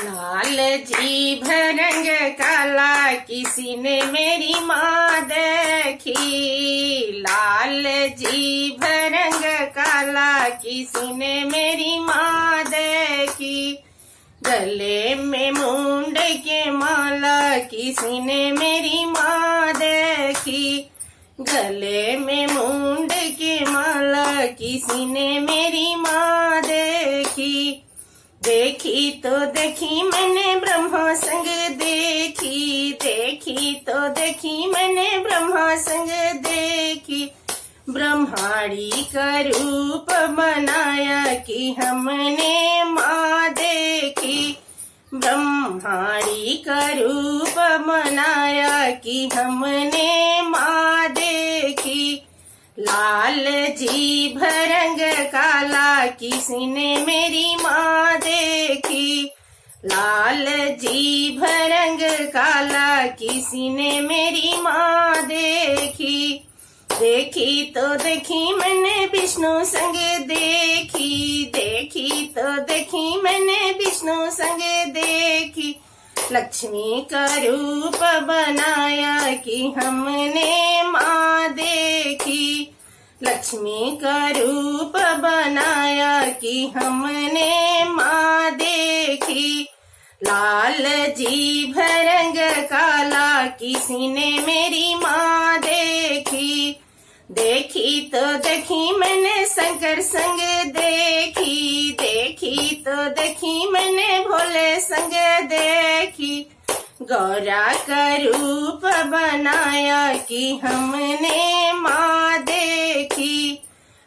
लाल जीभ रंग काला किसी ने मेरी माँ देखी। लाल जीभ रंग काला किसी ने मेरी माँ देखी। गले में मुंड के माला किसी ने मेरी माँ देखी। गले में मुंड के माला किसी ने मेरी माँ देखी। देखी तो देखी मैंने ब्रह्मा संग देखी। देखी तो देखी मैंने ब्रह्मा संग देखी। ब्रह्माणी का रूप बनाया कि हमने माँ देखी। ब्रह्माणी का रूप बनाया कि हमने माँ देखी। लाल जीभ रंग काला किसी ने मेरी माँ देखी। लाल जीभ रंग काला किसी ने मेरी माँ देखी। देखी तो देखी मैंने विष्णु संग देखी। देखी तो देखी मैंने विष्णु संग देखी। लक्ष्मी का रूप बनाया कि हमने माँ देखी। लक्ष्मी का रूप बनाया कि हमने माँ देखी। लाल जीभ रंग काला किसी ने मेरी माँ देखी। देखी तो देखी मैंने शंकर संग देखी। देखी तो देखी मैंने भोले संग देखी। गौरा का रूप बनाया कि हमने माँ देखी।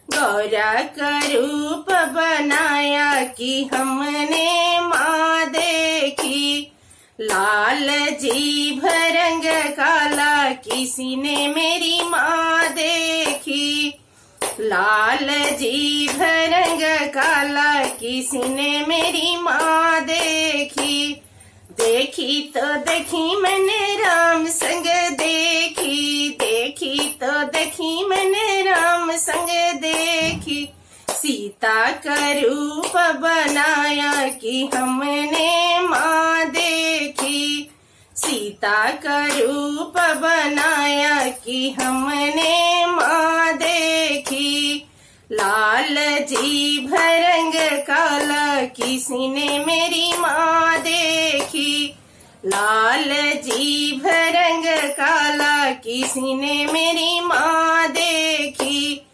गौरा का रूप बनाया कि हमने माँ देखी। लाल जीभ रंग काला किसी ने मेरी माँ देखी। लाल जीभ रंग काला किसी ने मेरी माँ देखी। देखी तो देखी मैंने राम संग देखी। देखी तो देखी मैंने राम संग देखी। सीता का रूप बनाया कि हमने माँ देखी। सीता का रूप बनाया कि हमने माँ देखी। लाल जीभ रंग काला किसी ने मेरी माँ देखी। लाल जीभ रंग काला किसी ने मेरी माँ देखी।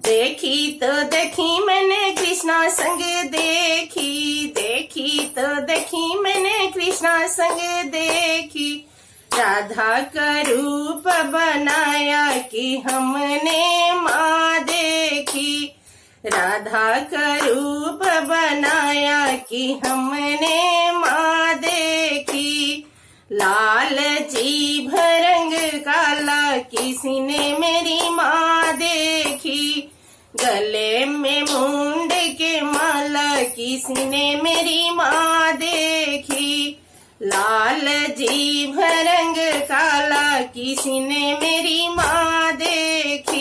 देखी तो देखी मैंने कृष्णा संग देखी। देखी तो देखी मैंने कृष्णा संग देखी। राधा का रूप बनाया कि हमने माँ देखी। राधा का रूप बनाया कि हमने माँ देखी। लाल जीभ रंग काला किसी ने मेरी माँ देखी। गले में मुंड के माला किसी ने मेरी माँ देखी। लाल जीभ रंग काला किसी ने मेरी माँ देखी।